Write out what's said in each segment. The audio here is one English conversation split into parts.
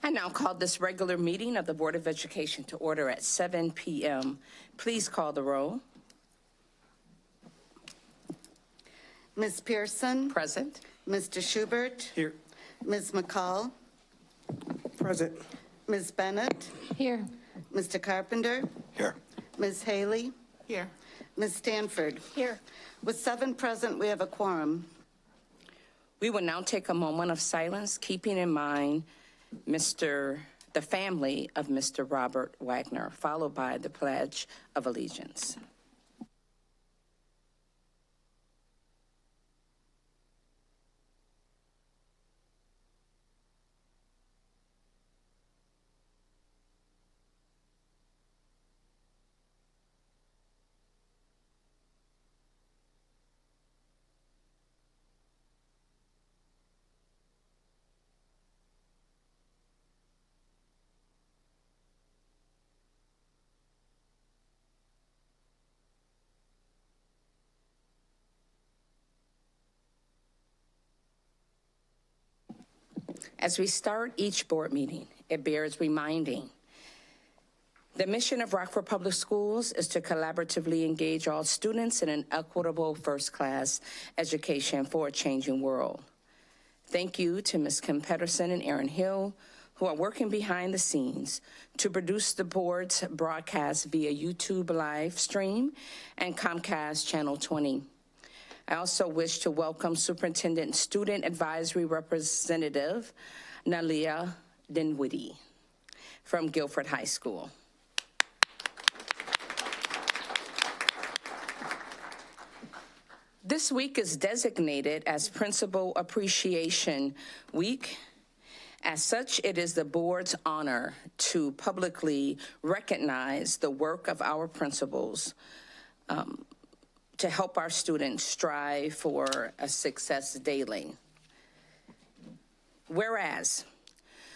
I now call this regular meeting of the Board of Education to order at 7 p.m. Please call the roll. Ms. Pearson? Present. Mr. Schubert? Here. Ms. McCall? Present. Ms. Bennett? Here. Mr. Carpenter? Here. Ms. Haley? Here. Ms. Stanford? Here. With 7 present, we have a quorum. We will now take a moment of silence, keeping in mind the family of Mr. Robert Wagner, followed by the Pledge of Allegiance. As we start each board meeting, it bears reminding the mission of Rockford Public Schools is to collaboratively engage all students in an equitable first-class education for a changing world. Thank you to Ms. Kim Pedersen and Aaron Hill, who are working behind the scenes to produce the board's broadcast via YouTube live stream and Comcast Channel 20. I also wish to welcome Superintendent Student Advisory Representative Nalia Dinwiddie from Guilford High School. This week is designated as Principal Appreciation Week. As such, it is the board's honor to publicly recognize the work of our principals to help our students strive for a success daily. Whereas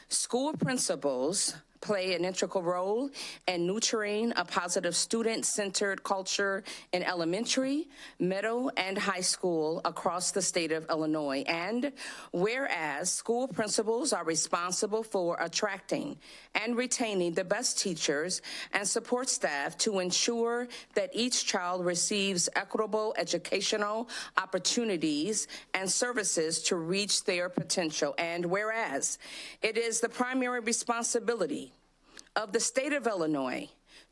school principals play an integral role in nurturing a positive student-centered culture in elementary, middle, and high school across the state of Illinois. And whereas school principals are responsible for attracting and retaining the best teachers and support staff to ensure that each child receives equitable educational opportunities and services to reach their potential. And whereas it is the primary responsibility of the state of Illinois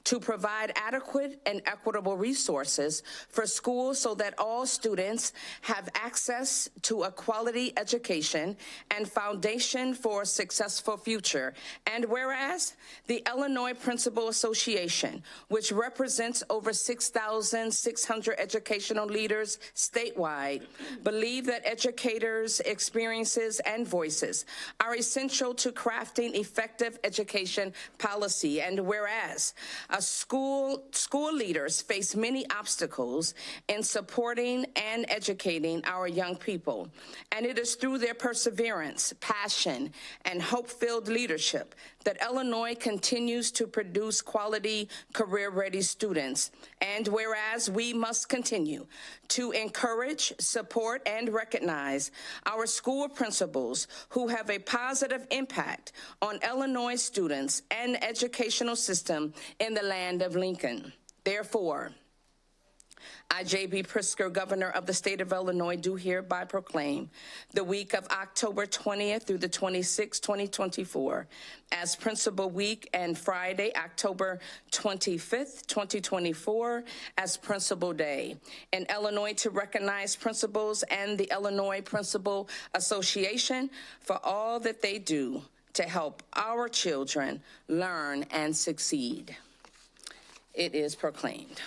to provide adequate and equitable resources for schools so that all students have access to a quality education and foundation for a successful future. And whereas the Illinois Principal Association, which represents over 6,600 educational leaders statewide, believe that educators' experiences and voices are essential to crafting effective education policy. And whereas school leaders face many obstacles in supporting and educating our young people, and it is through their perseverance, passion, and hope-filled leadership that Illinois continues to produce quality, career-ready students. And whereas we must continue to encourage, support, and recognize our school principals who have a positive impact on Illinois students and educational system in the land of Lincoln. Therefore, I, J.B. Pritzker, Governor of the State of Illinois, do hereby proclaim the week of October 20th through the 26th, 2024, as Principal Week, and Friday, October 25th, 2024, as Principal Day in Illinois, to recognize principals and the Illinois Principal Association for all that they do to help our children learn and succeed. It is proclaimed.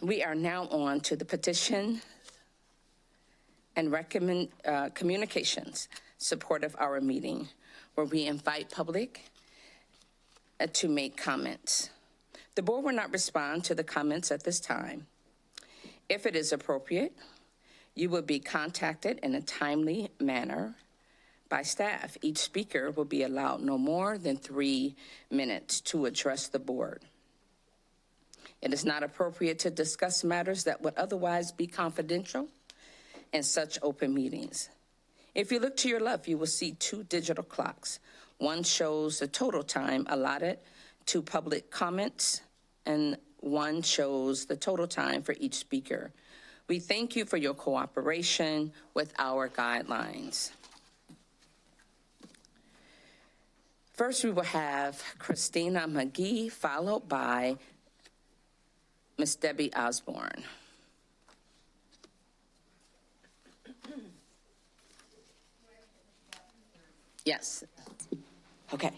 We are now on to the petition and communications support of our meeting, where we invite public to make comments. The board will not respond to the comments at this time. If it is appropriate, you will be contacted in a timely manner by staff. Each speaker will be allowed no more than 3 minutes to address the board. It is not appropriate to discuss matters that would otherwise be confidential in such open meetings. If you look to your left, you will see two digital clocks. One shows the total time allotted to public comments, and one shows the total time for each speaker. We thank you for your cooperation with our guidelines. First, we will have Christina McGee, followed by Ms. Debbie Osborne. Yes. Okay.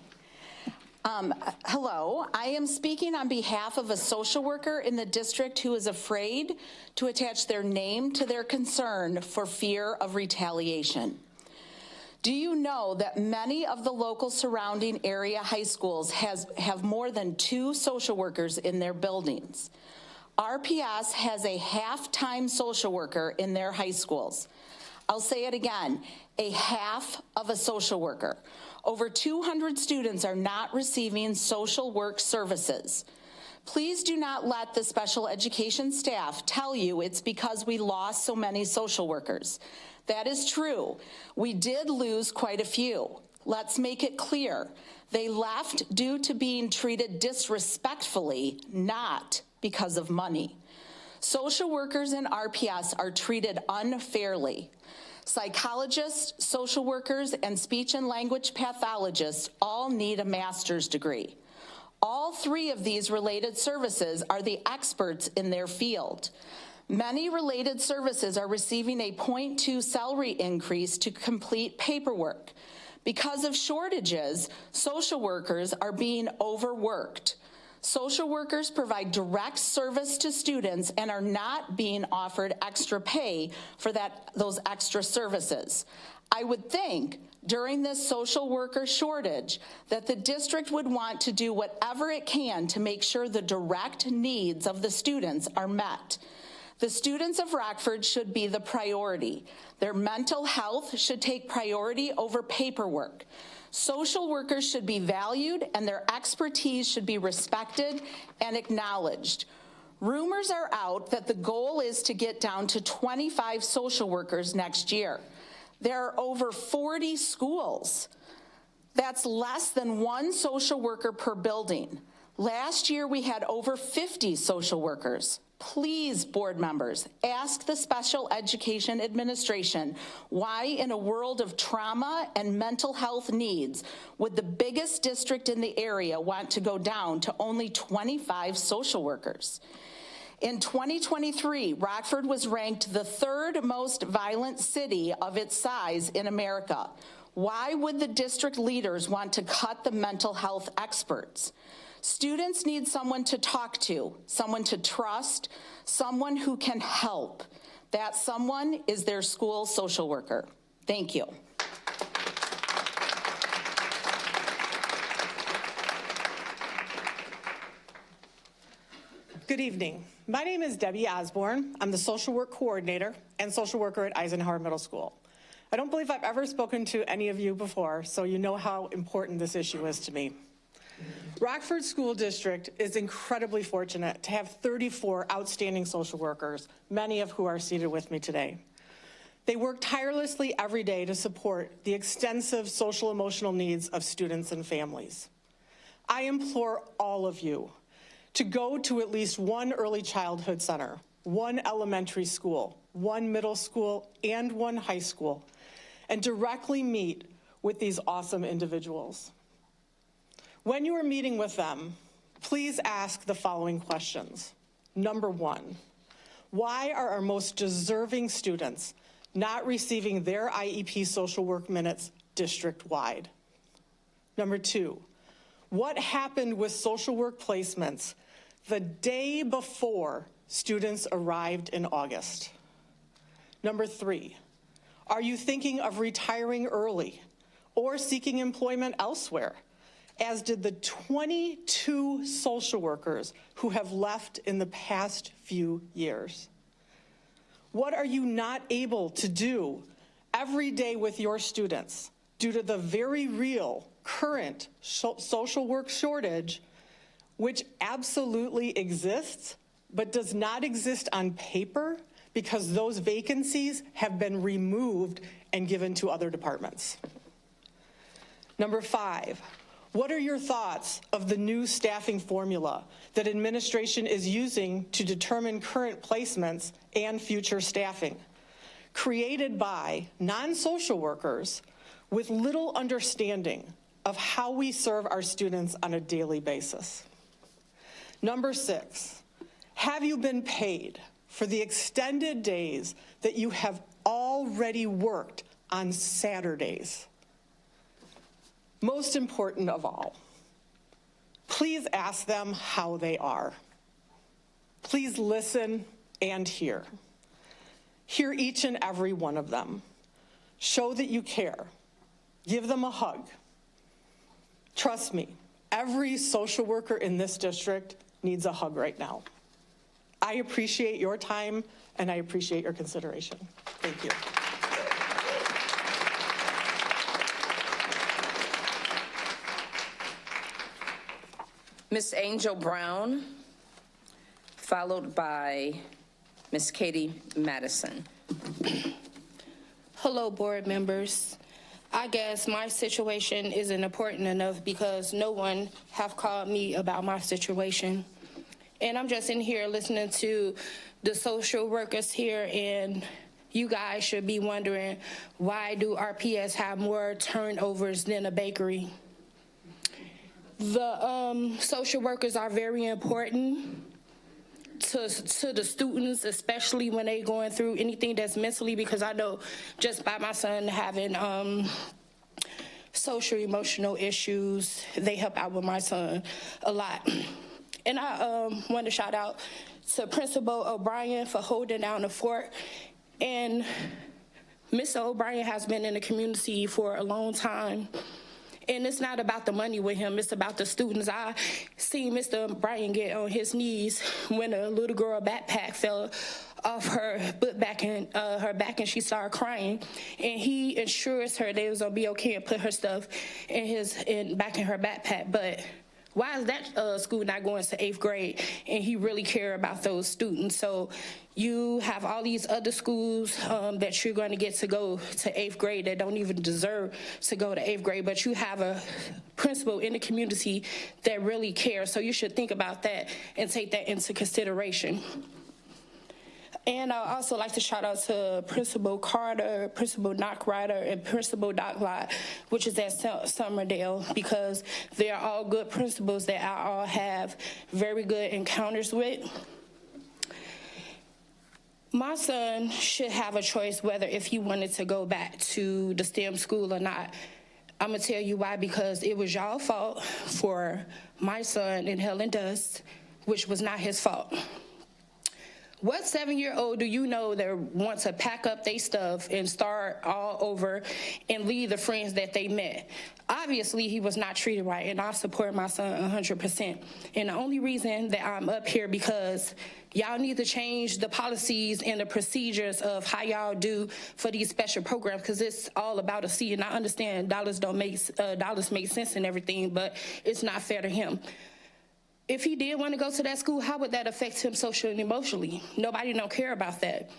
Hello, I am speaking on behalf of a social worker in the district who is afraid to attach their name to their concern for fear of retaliation. Do you know that many of the local surrounding area high schools have more than 2 social workers in their buildings? RPS has a half-time social worker in their high schools. I'll say it again, a half of a social worker. Over 200 students are not receiving social work services. Please do not let the special education staff tell you it's because we lost so many social workers. That is true. We did lose quite a few. Let's make it clear. They left due to being treated disrespectfully, not because of money. Social workers in RPS are treated unfairly. Psychologists, social workers, and speech and language pathologists all need a master's degree. All 3 of these related services are the experts in their field. Many related services are receiving a 0.2 salary increase to complete paperwork. Because of shortages, social workers are being overworked. Social workers provide direct service to students and are not being offered extra pay for those extra services. I would think during this social worker shortage that the district would want to do whatever it can to make sure the direct needs of the students are met. The students of Rockford should be the priority. Their mental health should take priority over paperwork. Social workers should be valued and their expertise should be respected and acknowledged. Rumors are out that the goal is to get down to 25 social workers next year. There are over 40 schools. That's less than 1 social worker per building. Last year we had over 50 social workers. Please, board members, ask the Special Education Administration why in a world of trauma and mental health needs would the biggest district in the area want to go down to only 25 social workers. In 2023, Rockford was ranked the 3rd most violent city of its size in America. Why would the district leaders want to cut the mental health experts? Students need someone to talk to, someone to trust, someone who can help. That someone is their school social worker. Thank you. Good evening. My name is Debbie Osborne. I'm the social work coordinator and social worker at Eisenhower Middle School. I don't believe I've ever spoken to any of you before, so you know how important this issue is to me. Rockford School District is incredibly fortunate to have 34 outstanding social workers, many of who are seated with me today. They work tirelessly every day to support the extensive social emotional needs of students and families. I implore all of you to go to at least 1 early childhood center, 1 elementary school, 1 middle school, and 1 high school, and directly meet with these awesome individuals. When you are meeting with them, please ask the following questions. Number 1, why are our most deserving students not receiving their IEP social work minutes district-wide? Number 2, what happened with social work placements the day before students arrived in August? Number 3, are you thinking of retiring early or seeking employment elsewhere, as did the 22 social workers who have left in the past few years? What are you not able to do every day with your students due to the very real current social work shortage which absolutely exists, but does not exist on paper because those vacancies have been removed and given to other departments. Number 5, what are your thoughts of the new staffing formula that administration is using to determine current placements and future staffing, created by non-social workers with little understanding of how we serve our students on a daily basis? Number 6, have you been paid for the extended days that you have already worked on Saturdays? Most important of all, please ask them how they are. Please listen and hear. Hear each and every one of them. Show that you care. Give them a hug. Trust me, every social worker in this district needs a hug right now. I appreciate your time and I appreciate your consideration. Thank you. Ms. Angel Brown, followed by Ms. Katie Madison. Hello, board members. I guess my situation isn't important enough because no one have called me about my situation. And I'm just in here listening to the social workers here, and you guys should be wondering, why do RPS have more turnovers than a bakery? The social workers are very important to the students, especially when they going through anything that's mentally, because I know just by my son having social emotional issues, they help out with my son a lot. And I want to shout out to Principal O'Brien for holding down the fort. And Mr. O'Brien has been in the community for a long time. And it's not about the money with him, it's about the students. I seen Mr. O'Brien get on his knees when a little girl backpack fell off her back and she started crying. And he assures her that it was gonna be okay and put her stuff back in her backpack. But why is that school not going to 8th grade? And he really care about those students. So you have all these other schools that you're going to get to go to 8th grade that don't even deserve to go to 8th grade, but you have a principal in the community that really cares. So you should think about that and take that into consideration. And I'd also like to shout out to Principal Carter, Principal Knockrider, and Principal Docklot, which is at Summerdale, because they are all good principals that I all have very good encounters with. My son should have a choice whether if he wanted to go back to the STEM school or not. I'm gonna tell you why, because it was y'all fault for my son in Hell and Dust, which was not his fault. What 7-year-old do you know that wants to pack up their stuff and start all over and leave the friends that they met? Obviously, he was not treated right, and I support my son 100%. And the only reason that I'm up here because y'all need to change the policies and the procedures of how y'all do for these special programs, because it's all about a seat. And I understand dollars make sense and everything, but it's not fair to him. If he did want to go to that school, how would that affect him socially and emotionally? Nobody don't care about that.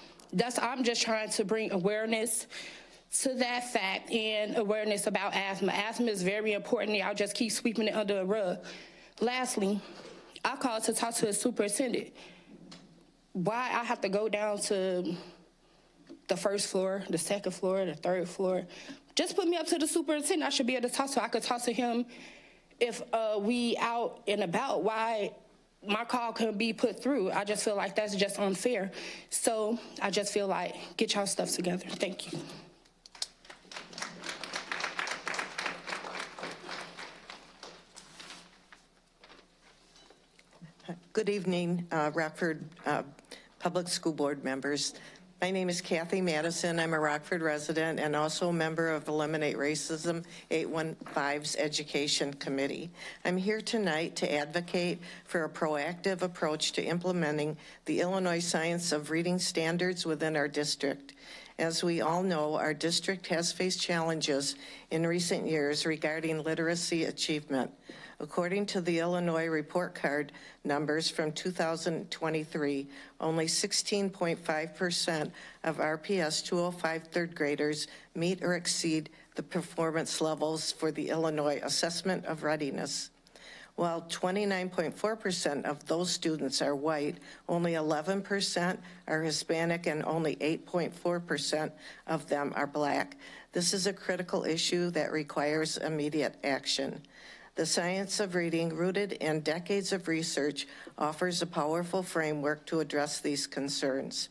I'm just trying to bring awareness to that fact and awareness about asthma. Asthma is very important. Y'all just keep sweeping it under the rug. Lastly, I called to talk to a superintendent. Why I have to go down to the first floor, the second floor, the third floor? Just put me up to the superintendent. I should be able to talk to. I could talk to him if we out and about. Why my call couldn't be put through? I just feel like that's just unfair. So I just feel like, get y'all stuff together. Thank you. Good evening, Rockford Public School Board members. My name is Kathy Madison. I'm a Rockford resident and also a member of Eliminate Racism 815's Education Committee. I'm here tonight to advocate for a proactive approach to implementing the Illinois Science of Reading standards within our district. As we all know, our district has faced challenges in recent years regarding literacy achievement. According to the Illinois report card numbers from 2023, only 16.5% of RPS 205 third graders meet or exceed the performance levels for the Illinois Assessment of Readiness. While 29.4% of those students are white, only 11% are Hispanic, and only 8.4% of them are Black. This is a critical issue that requires immediate action. The science of reading, rooted in decades of research, offers a powerful framework to address these concerns.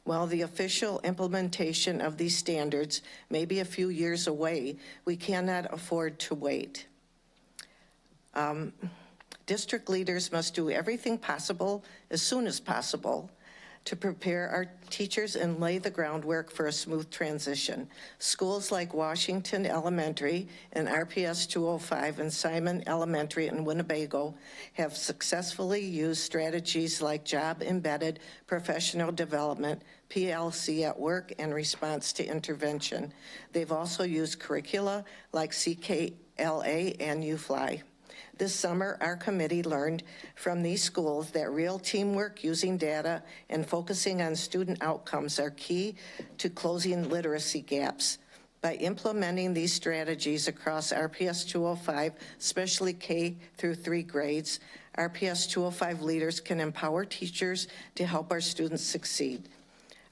While the official implementation of these standards may be a few years away, we cannot afford to wait. District leaders must do everything possible as soon as possible to prepare our teachers and lay the groundwork for a smooth transition. Schools like Washington Elementary and RPS 205 and Simon Elementary in Winnebago have successfully used strategies like job-embedded professional development, PLC at work, and response to intervention. They've also used curricula like CKLA and UFly. This summer, our committee learned from these schools that real teamwork, using data, and focusing on student outcomes are key to closing literacy gaps. By implementing these strategies across RPS 205, especially K through 3 grades, RPS 205 leaders can empower teachers to help our students succeed.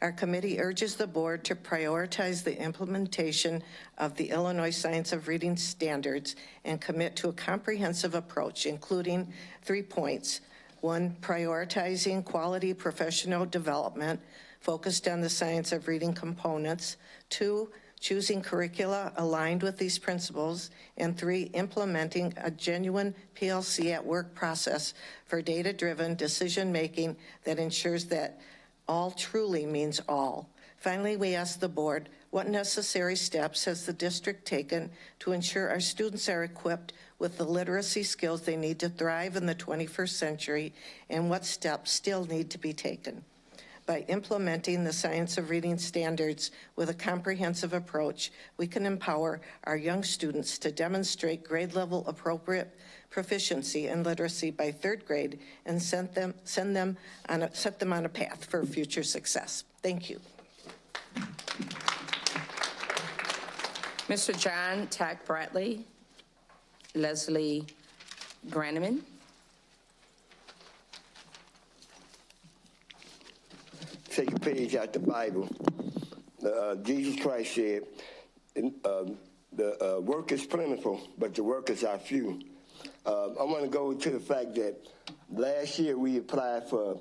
Our committee urges the board to prioritize the implementation of the Illinois Science of Reading standards and commit to a comprehensive approach, including 3 points. 1, prioritizing quality professional development focused on the science of reading components. 2, choosing curricula aligned with these principles. And 3, implementing a genuine PLC at work process for data-driven decision-making that ensures that all truly means all. Finally, we ask the board, what necessary steps has the district taken to ensure our students are equipped with the literacy skills they need to thrive in the 21st century, and what steps still need to be taken? By implementing the science of reading standards with a comprehensive approach, we can empower our young students to demonstrate grade level appropriate proficiency in literacy by 3rd grade and set them on a path for future success. Thank you. Mr. John Tack Bradley, Leslie Graneman. Take a page out the Bible. Jesus Christ said, the work is plentiful, but the workers are few. I want to go to the fact that last year we applied for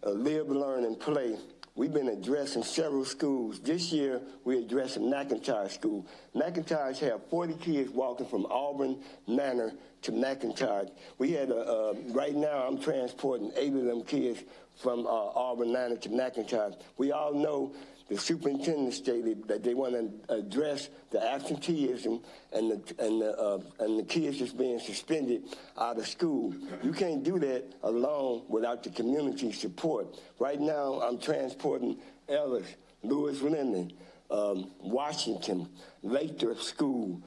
Live, Learn, and Play. We've been addressing several schools. This year, we're addressing McIntyre School. McIntyre's have 40 kids walking from Auburn Manor to McIntyre. We had right now I'm transporting 8 of them kids from Auburn Manor to McIntyre. We all know the superintendent stated that they want to address the absenteeism and the kids just being suspended out of school. You can't do that alone without the community support. Right now, I'm transporting Ellis, Lewis Linden, Washington, Lathrop School,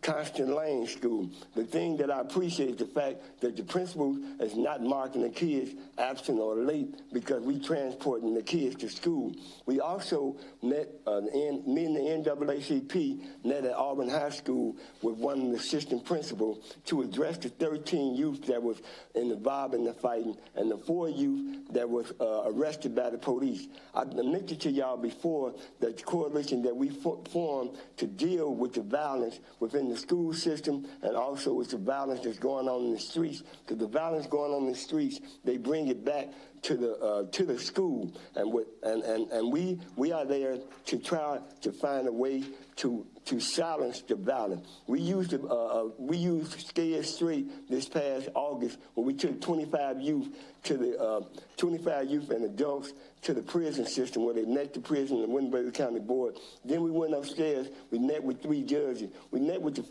Constant Lane School. The thing that I appreciate is the fact that the principal is not marking the kids absent or late because we transporting the kids to school. We also met, me and the NAACP met at Auburn High School with one of the assistant principals to address the 13 youth that was involved in the fighting and the 4 youth that was arrested by the police. I mentioned to y'all before that the coalition that we formed to deal with the violence within the school system and also with the violence that's going on in the streets, because the violence going on in the streets, they bring it back to the school, and we are there to try to find a way to silence the violence. We used Scared Straight this past August when we took 25 youth to the 25 youth and adults to the prison system where they met the prison and the Winnebago County Board. Then we went upstairs. We met with 3 judges. We met with the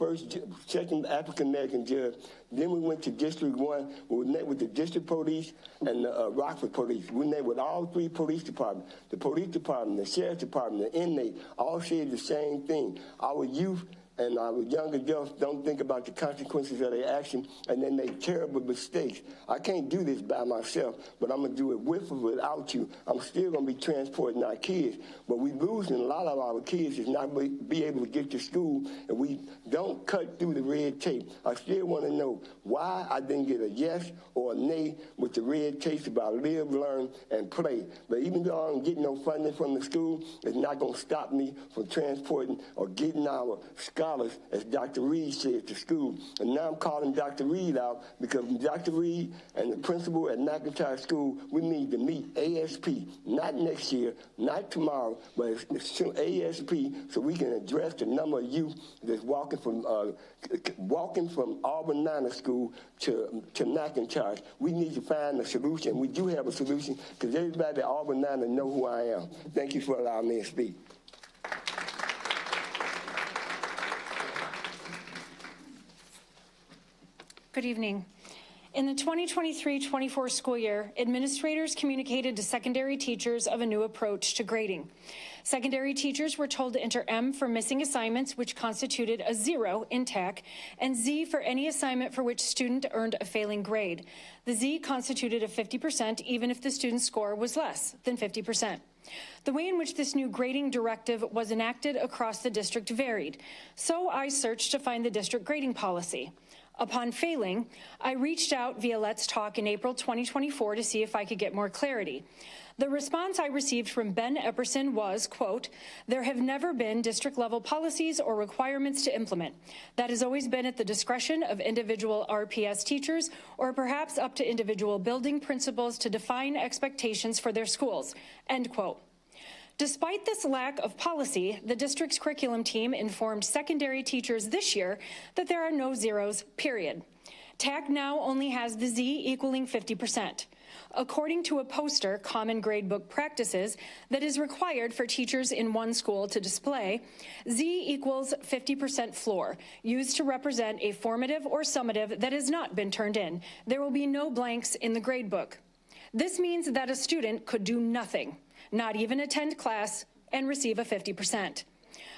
second African-American judge. Then we went to District 1 where we met with the district police and the Rockford police. We met with all 3 police departments. The police department, the sheriff's department, the inmate, all said the same thing. Our youth and our young adults don't think about the consequences of their action, and they make terrible mistakes. I can't do this by myself, but I'm going to do it with or without you. I'm still going to be transporting our kids, but we're losing a lot of our kids is not be able to get to school, and we don't cut through the red tape. I still want to know why I didn't get a yes or a nay with the red tape about live, learn, and play. But even though I don't get no funding from the school, it's not going to stop me from transporting or getting our scholars, as Dr. Reed said, to school. And now I'm calling Dr. Reed out because Dr. Reed and the principal at McIntyre School, we need to meet ASP, not next year, not tomorrow, but it's ASP so we can address the number of youth that's walking from Auburn Niner School to McIntyre. We need to find a solution. We do have a solution because everybody at Auburn Niner know who I am. Thank you for allowing me to speak. Good evening. In the 2023-24 school year, administrators communicated to secondary teachers of a new approach to grading. Secondary teachers were told to enter M for missing assignments, which constituted a 0 in TAC, and Z for any assignment for which student earned a failing grade. The Z constituted a 50% even if the student's score was less than 50%. The way in which this new grading directive was enacted across the district varied, so I searched to find the district grading policy. Upon failing, I reached out via Let's Talk in April 2024 to see if I could get more clarity. The response I received from Ben Epperson was, quote, "There have never been district-level policies or requirements to implement. That has always been at the discretion of individual RPS teachers or perhaps up to individual building principals to define expectations for their schools," end quote. Despite this lack of policy, the district's curriculum team informed secondary teachers this year that there are no zeros, period. TAC now only has the Z equaling 50%. According to a poster, Common Gradebook Practices, that is required for teachers in one school to display, Z equals 50% floor, used to represent a formative or summative that has not been turned in. There will be no blanks in the gradebook. This means that a student could do nothing, not even attend class, and receive a 50%.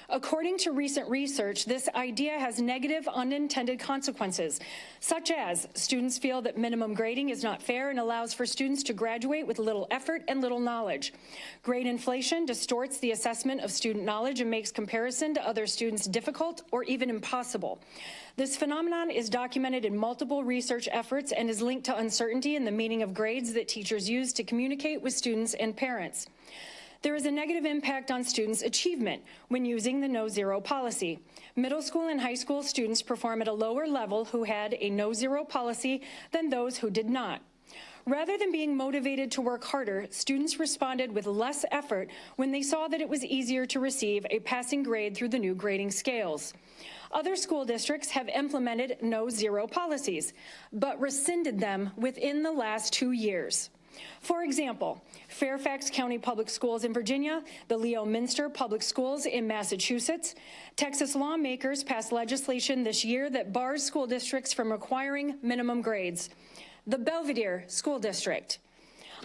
According to recent research, this idea has negative unintended consequences, such as students feel that minimum grading is not fair and allows for students to graduate with little effort and little knowledge. Grade inflation distorts the assessment of student knowledge and makes comparison to other students difficult or even impossible. This phenomenon is documented in multiple research efforts and is linked to uncertainty in the meaning of grades that teachers use to communicate with students and parents. There is a negative impact on students' achievement when using the no zero policy. Middle school and high school students perform at a lower level who had a no zero policy than those who did not. Rather than being motivated to work harder, students responded with less effort when they saw that it was easier to receive a passing grade through the new grading scales. Other school districts have implemented no zero policies, but rescinded them within the last 2 years. For example, Fairfax County Public Schools in Virginia, the Leo Minster Public Schools in Massachusetts. Texas lawmakers passed legislation this year that bars school districts from requiring minimum grades. The Belvedere School District.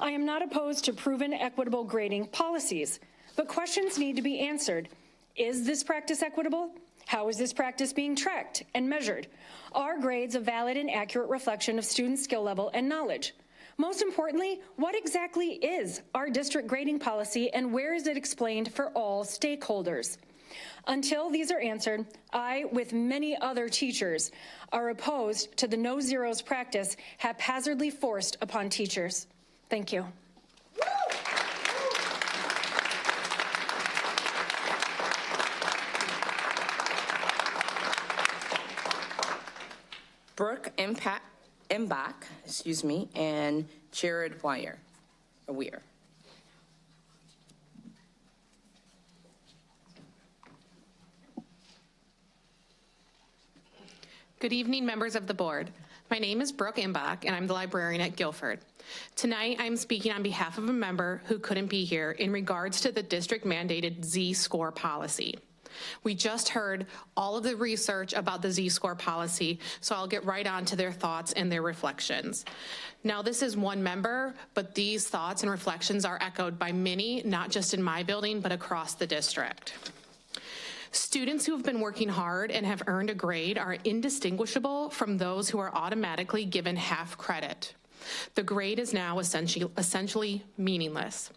I am not opposed to proven equitable grading policies, but questions need to be answered. Is this practice equitable? How is this practice being tracked and measured? Are grades a valid and accurate reflection of student skill level and knowledge? Most importantly, what exactly is our district grading policy and where is it explained for all stakeholders? Until these are answered, I, with many other teachers, are opposed to the no zeros practice haphazardly forced upon teachers. Thank you. Brooke Embach, and Jared Weir. Good evening, members of the board. My name is Brooke Embach, and I'm the librarian at Guilford. Tonight, I'm speaking on behalf of a member who couldn't be here in regards to the district-mandated Z-score policy. We just heard all of the research about the Z-score policy, so I'll get right on to their thoughts and their reflections. Now, this is one member, but these thoughts and reflections are echoed by many, not just in my building, but across the district. Students who have been working hard and have earned a grade are indistinguishable from those who are automatically given half credit. The grade is now essentially meaningless.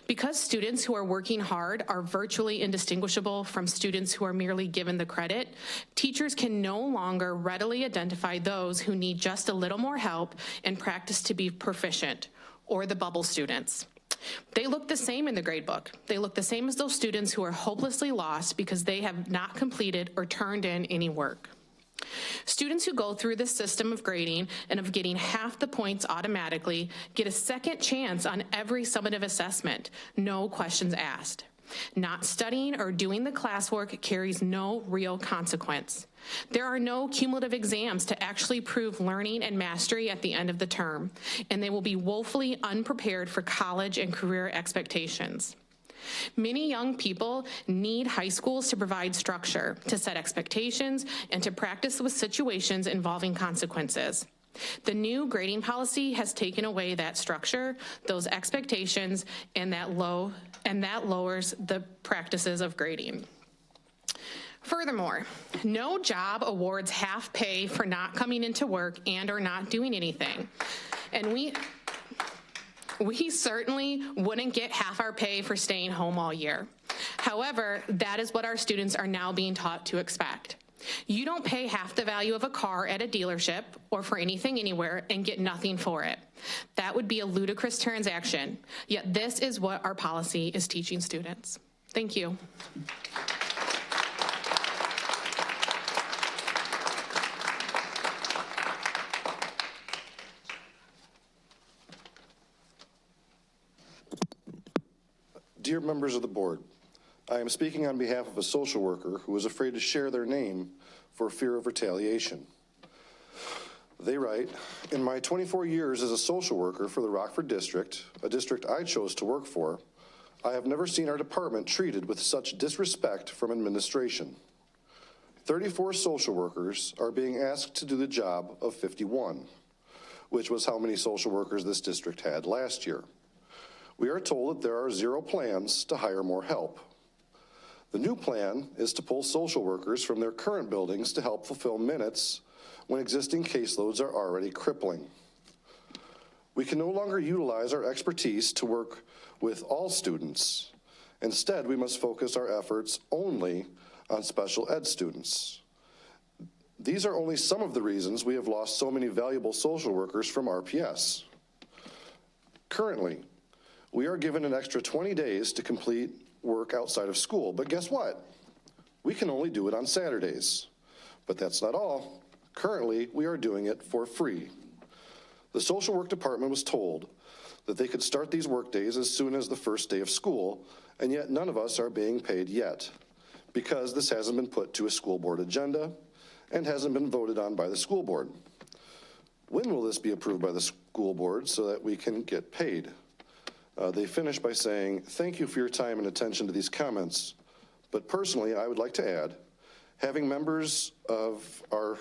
Because students who are working hard are virtually indistinguishable from students who are merely given the credit, teachers can no longer readily identify those who need just a little more help and practice to be proficient, or the bubble students. They look the same in the gradebook. They look the same as those students who are hopelessly lost because they have not completed or turned in any work. Students who go through this system of grading and of getting half the points automatically get a second chance on every summative assessment, no questions asked. Not studying or doing the classwork carries no real consequence. There are no cumulative exams to actually prove learning and mastery at the end of the term, and they will be woefully unprepared for college and career expectations. Many young people need high schools to provide structure, to set expectations, and to practice with situations involving consequences. The new grading policy has taken away that structure, those expectations, and that lowers the practices of grading. Furthermore, no job awards half pay for not coming into work and or not doing anything. And we certainly wouldn't get half our pay for staying home all year. However, that is what our students are now being taught to expect. You don't pay half the value of a car at a dealership or for anything anywhere and get nothing for it. That would be a ludicrous transaction, yet this is what our policy is teaching students. Thank you. Dear members of the board, I am speaking on behalf of a social worker who is afraid to share their name for fear of retaliation. They write, in my 24 years as a social worker for the Rockford district, a district I chose to work for, I have never seen our department treated with such disrespect from administration. 34 social workers are being asked to do the job of 51, which was how many social workers this district had last year. We are told that there are 0 plans to hire more help. The new plan is to pull social workers from their current buildings to help fulfill minutes when existing caseloads are already crippling. We can no longer utilize our expertise to work with all students. Instead, we must focus our efforts only on special ed students. These are only some of the reasons we have lost so many valuable social workers from RPS. Currently, we are given an extra 20 days to complete work outside of school, but guess what? We can only do it on Saturdays. But that's not all. Currently, we are doing it for free. The social work department was told that they could start these work days as soon as the first day of school, and yet none of us are being paid yet because this hasn't been put to a school board agenda and hasn't been voted on by the school board. When will this be approved by the school board so that we can get paid? They finish by saying, thank you for your time and attention to these comments, but personally, I would like to add, having members of our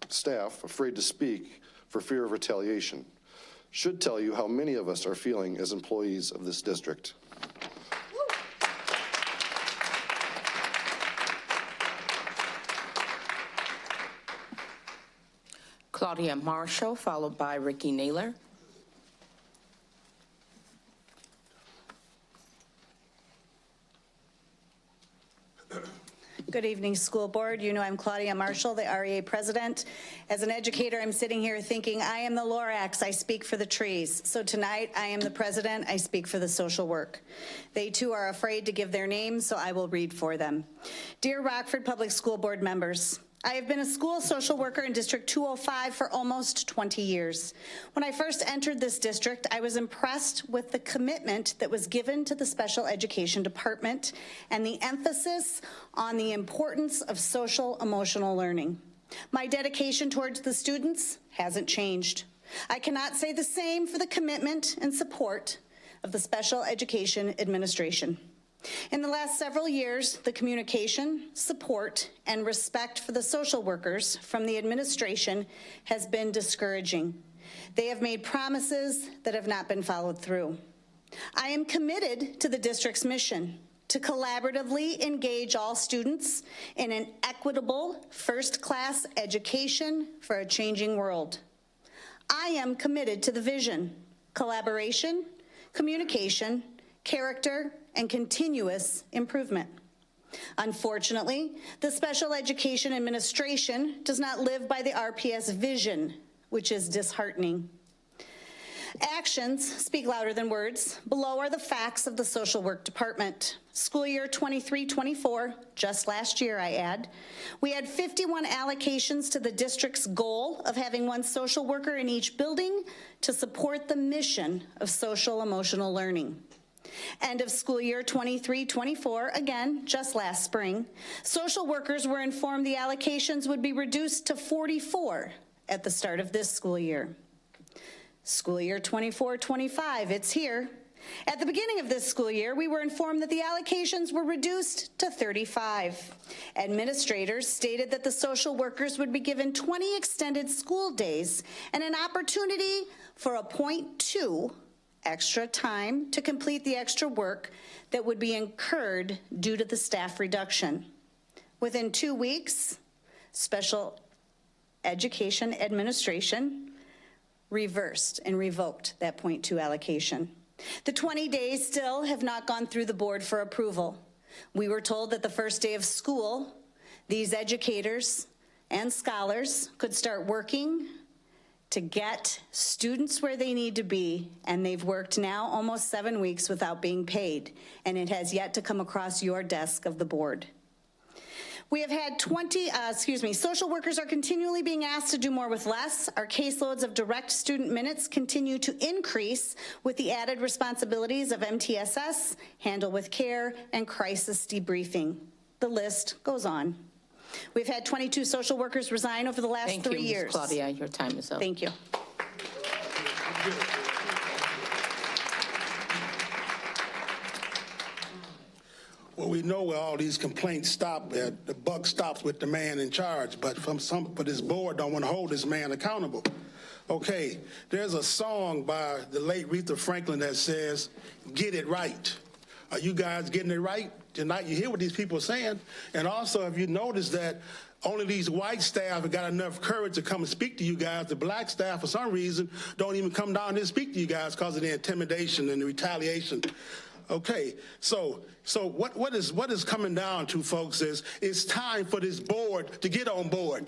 staff afraid to speak for fear of retaliation should tell you how many of us are feeling as employees of this district. Claudia Marshall, followed by Ricky Naylor. Good evening, school board. You know I'm Claudia Marshall, the REA president. As an educator, I'm sitting here thinking I am the Lorax, I speak for the trees. So tonight, I am the president, I speak for the social work. They too are afraid to give their names, so I will read for them. Dear Rockford Public School Board members, I have been a school social worker in District 205 for almost 20 years. When I first entered this district, I was impressed with the commitment that was given to the special education department and the emphasis on the importance of social emotional learning. My dedication towards the students hasn't changed. I cannot say the same for the commitment and support of the special education administration. In the last several years, the communication, support, and respect for the social workers from the administration has been discouraging. They have made promises that have not been followed through. I am committed to the district's mission to collaboratively engage all students in an equitable, first-class education for a changing world. I am committed to the vision, collaboration, communication, character, and continuous improvement. Unfortunately, the Special Education Administration does not live by the RPS vision, which is disheartening. Actions speak louder than words. Below are the facts of the Social Work Department. School year 23-24, just last year I add, we had 51 allocations to the district's goal of having one social worker in each building to support the mission of social emotional learning. End of school year 23-24, again, just last spring, social workers were informed the allocations would be reduced to 44 at the start of this school year. School year 24-25, it's here. At the beginning of this school year, we were informed that the allocations were reduced to 35. Administrators stated that the social workers would be given 20 extended school days and an opportunity for a 0.2 extra time to complete the extra work that would be incurred due to the staff reduction. Within 2 weeks, Special Education Administration reversed and revoked that 0.2 allocation. The 20 days still have not gone through the board for approval. We were told that the first day of school, these educators and scholars could start working to get students where they need to be, and they've worked now almost 7 weeks without being paid, and it has yet to come across your desk of the board. We have had social workers are continually being asked to do more with less. Our caseloads of direct student minutes continue to increase with the added responsibilities of MTSS, Handle with Care, and crisis debriefing. The list goes on. We've had 22 social workers resign over the last 3 years. Ms. Claudia, your time is up. Thank you. Well, we know where all these complaints stop at. The buck stops with the man in charge, but but this board don't want to hold this man accountable. Okay, there's a song by the late Aretha Franklin that says, "Get it right." Are you guys getting it right? Tonight you hear what these people are saying. And also, have you noticed that only these white staff have got enough courage to come and speak to you guys? The black staff, for some reason, don't even come down here and speak to you guys because of the intimidation and the retaliation. Okay, so what is coming down to, folks, is it's time for this board to get on board.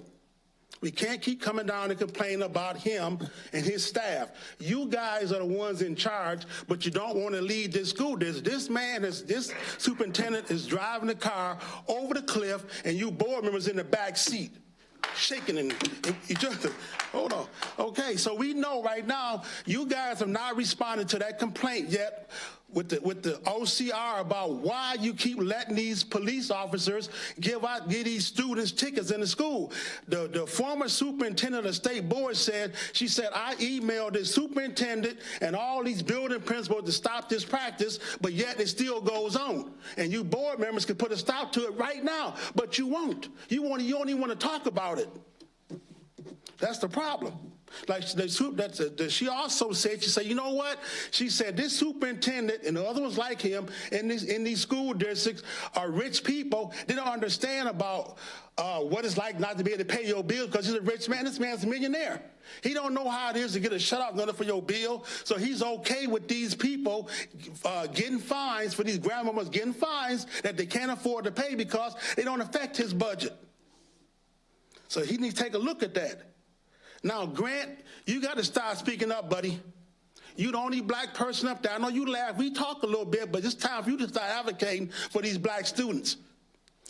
We can't keep coming down and complaining about him and his staff. You guys are the ones in charge, but you don't want to lead this school. This superintendent is driving the car over the cliff, and you board members in the back seat, shaking and each other. Hold on. Okay, so we know right now you guys have not responded to that complaint yet with the OCR about why you keep letting these police officers give these students tickets in the school. The former superintendent of the state board she said, I emailed the superintendent and all these building principals to stop this practice, but yet it still goes on. And you board members can put a stop to it right now, but you won't. You don't even want to talk about it. That's the problem. Like she also said, she said, you know what? She said this superintendent and the other ones like him in these school districts are rich people. They don't understand about what it's like not to be able to pay your bill because he's a rich man. This man's a millionaire. He don't know how it is to get a shutoff notice for your bill, so he's okay with these people getting fines, for these grandmamas getting fines that they can't afford to pay because they don't affect his budget. So he needs to take a look at that. Now, Grant, you got to start speaking up, buddy. You the only black person up there. I know you laugh. We talk a little bit, but it's time for you to start advocating for these black students.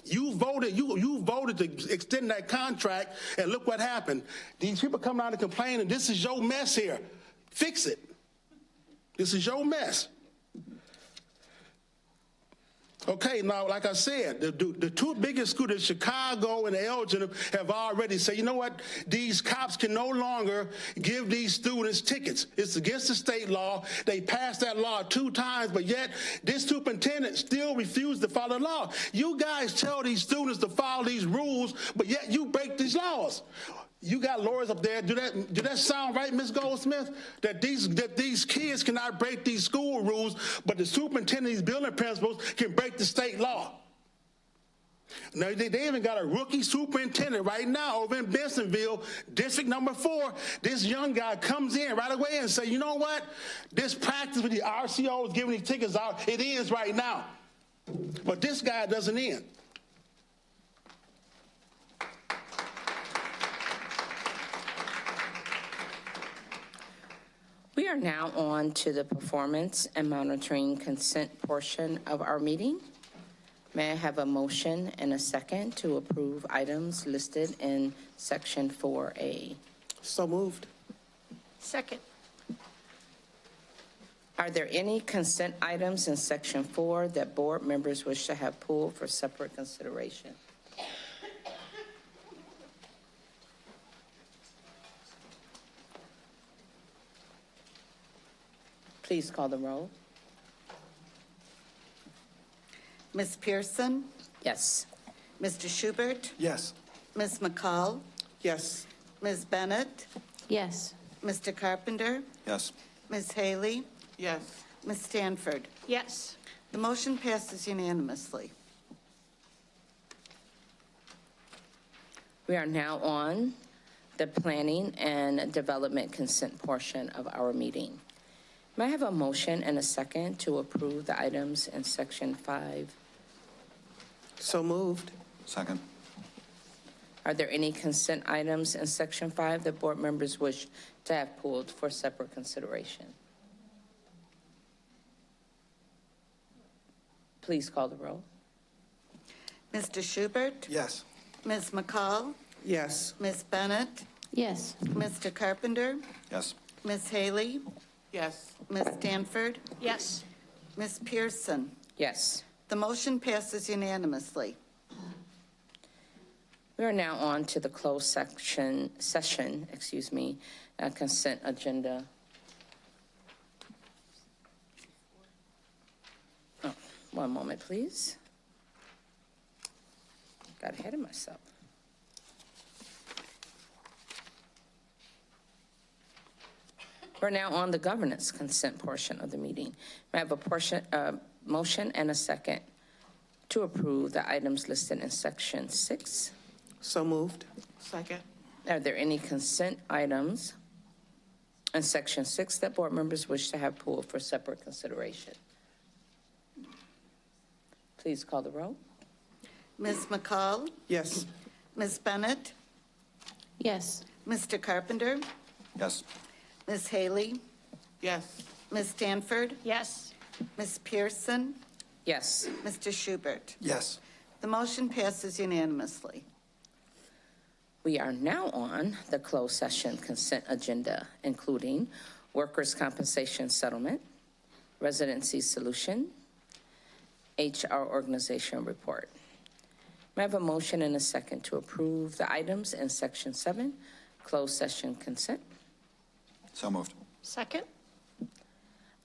You voted to extend that contract, and look what happened. These people come out and complain, and this is your mess here. Fix it. This is your mess. Okay, now, like I said, the two biggest schools, Chicago and Elgin, have already said, you know what, these cops can no longer give these students tickets. It's against the state law. They passed that law 2 times, but yet this superintendent still refused to follow the law. You guys tell these students to follow these rules, but yet you break these laws. You got lawyers up there. Do that sound right, Ms. Goldsmith? That these kids cannot break these school rules, but the superintendent, these building principals, can break the state law. Now, they even got a rookie superintendent right now over in Bensonville, District number 4. This young guy comes in right away and say, you know what? This practice with the RCOs giving these tickets out, it ends right now. But this guy doesn't end. We are now on to the performance and monitoring consent portion of our meeting. May I have a motion and a second to approve items listed in Section 4A? So moved. Second. Are there any consent items in Section 4 that board members wish to have pulled for separate consideration? Please call the roll. Ms. Pearson? Yes. Mr. Schubert? Yes. Ms. McCall? Yes. Ms. Bennett? Yes. Mr. Carpenter? Yes. Ms. Haley? Yes. Ms. Stanford? Yes. The motion passes unanimously. We are now on the planning and development consent portion of our meeting. May I have a motion and a second to approve the items in Section 5? So moved. Second. Are there any consent items in Section 5 that board members wish to have pulled for separate consideration? Please call the roll. Mr. Schubert? Yes. Ms. McCall? Yes. Ms. Bennett? Yes. Mr. Carpenter? Yes. Ms. Haley? Yes. Ms. Stanford? Yes. Ms. Pearson? Yes. The motion passes unanimously. We are now on to the closed session, consent agenda. Oh, one moment, please. Got ahead of myself. We're now on the governance consent portion of the meeting. May I have a motion and a second to approve the items listed in Section 6? So moved. Second. Are there any consent items in Section 6 that board members wish to have pulled for separate consideration? Please call the roll. Ms. McCall? Yes. Ms. Bennett? Yes. Mr. Carpenter? Yes. Ms. Haley? Yes. Ms. Stanford? Yes. Ms. Pearson? Yes. Mr. Schubert? Yes. The motion passes unanimously. We are now on the closed session consent agenda, including workers' compensation settlement, residency solution, HR organization report. May I have a motion and a second to approve the items in Section 7, closed session consent? So moved. Second.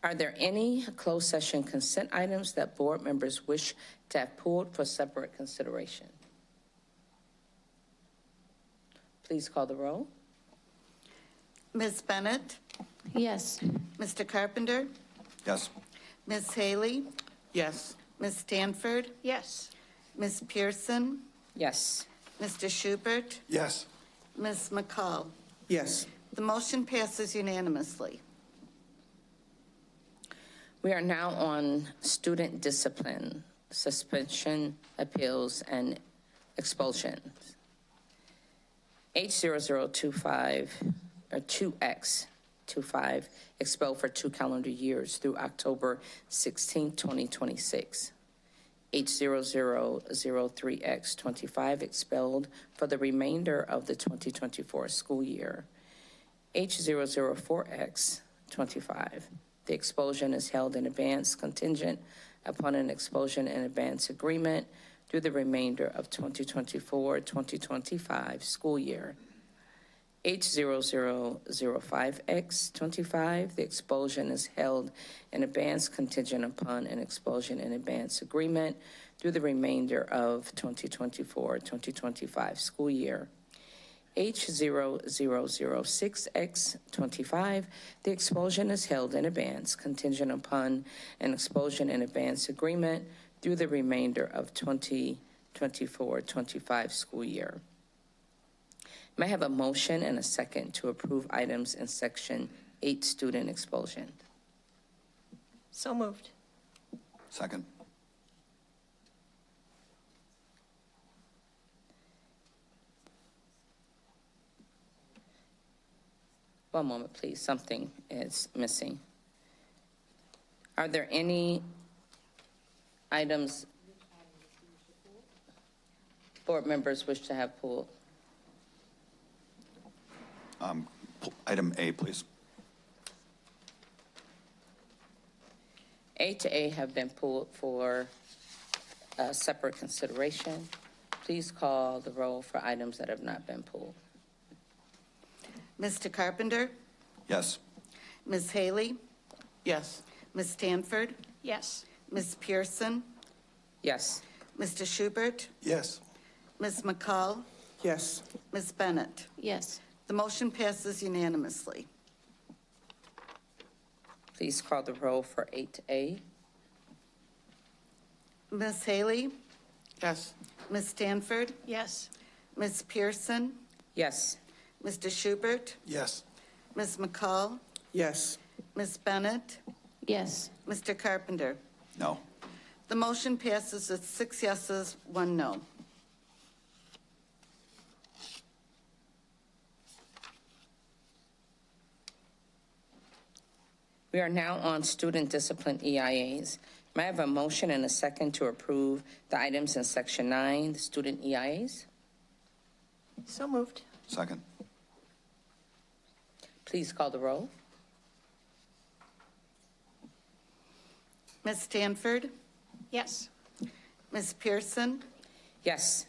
Are there any closed session consent items that board members wish to have pulled for separate consideration? Please call the roll. Ms. Bennett? Yes. Mr. Carpenter? Yes. Ms. Haley? Yes. Ms. Stanford? Yes. Ms. Pearson? Yes. Mr. Schubert? Yes. Ms. McCall? Yes. The motion passes unanimously. We are now on student discipline, suspension, appeals, and expulsions. H0025, or 2X25, expelled for 2 calendar years through October 16, 2026. H0003X25, expelled for the remainder of the 2024 school year. H004X25, the expulsion is held in advance contingent upon an expulsion in advance agreement through the remainder of 2024-2025 school year. H0005X25, the expulsion is held in advance contingent upon an expulsion in advance agreement through the remainder of 2024-2025 school year. H0006X25. The expulsion is held in advance, contingent upon an expulsion in advance agreement through the remainder of 2024-25 school year. May I have a motion and a second to approve items in Section 8, student expulsion? So moved. Second. One moment, please. Something is missing. Are there any items board members wish to have pulled? Item A, please. A to A have been pulled for separate consideration. Please call the roll for items that have not been pulled. Mr. Carpenter? Yes. Ms. Haley? Yes. Ms. Stanford? Yes. Ms. Pearson? Yes. Mr. Schubert? Yes. Ms. McCall? Yes. Ms. Bennett? Yes. The motion passes unanimously. Please call the roll for 8A. Ms. Haley? Yes. Ms. Stanford? Yes. Ms. Pearson? Yes. Mr. Schubert? Yes. Ms. McCall? Yes. Ms. Bennett? Yes. Mr. Carpenter? No. The motion passes with 6 yeses, 1 no. We are now on student discipline EIAs. May I have a motion and a second to approve the items in Section 9, the student EIAs? So moved. Second. Please call the roll. Ms. Stanford? Yes. Ms. Pearson? Yes.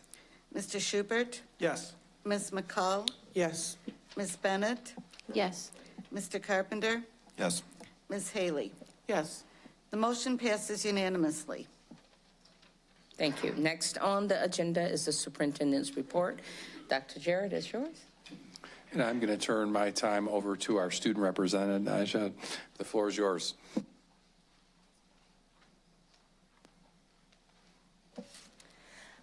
Mr. Schubert? Yes. Ms. McCall? Yes. Ms. Bennett? Yes. Mr. Carpenter? Yes. Ms. Haley? Yes. The motion passes unanimously. Thank you. Next on the agenda is the superintendent's report. Dr. Jarrett, it's yours. And I'm going to turn my time over to our student representative, Naja. The floor is yours.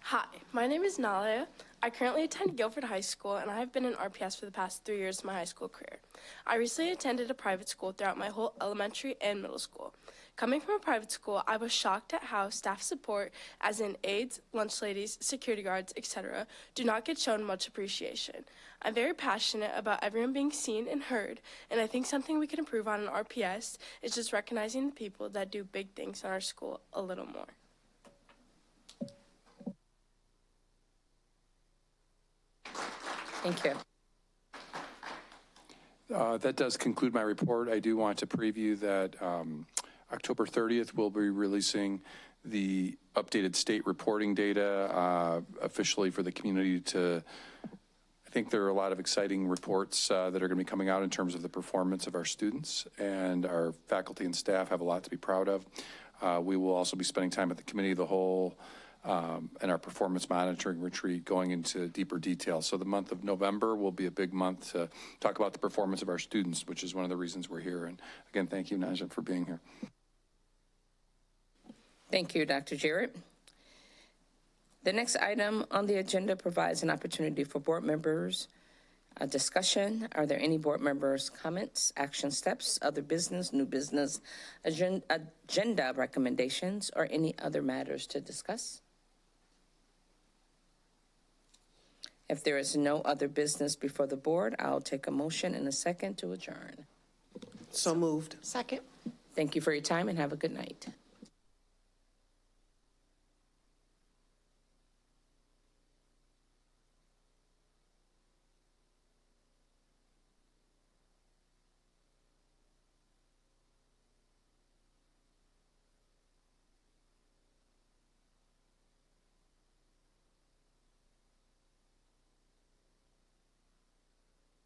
Hi, my name is Nalaya. I currently attend Guilford High School, and I have been in RPS for the past 3 years of my high school career. I recently attended a private school throughout my whole elementary and middle school. Coming from a private school, I was shocked at how staff support, as in aides, lunch ladies, security guards, etc., do not get shown much appreciation. I'm very passionate about everyone being seen and heard, and I think something we can improve on in RPS is just recognizing the people that do big things in our school a little more. Thank you. That does conclude my report. I do want to preview that October 30th, we'll be releasing the updated state reporting data officially for the community to, I think there are a lot of exciting reports that are going to be coming out in terms of the performance of our students, and our faculty and staff have a lot to be proud of. We will also be spending time at the committee of the whole and our performance monitoring retreat going into deeper detail. So the month of November will be a big month to talk about the performance of our students, which is one of the reasons we're here. And again, thank you, Naja, for being here. Thank you, Dr. Jarrett. The next item on the agenda provides an opportunity for board members a discussion. Are there any board members' comments, action steps, other business, new business, agenda recommendations, or any other matters to discuss? If there is no other business before the board, I'll take a motion and a second to adjourn. So moved. Second. Thank you for your time and have a good night.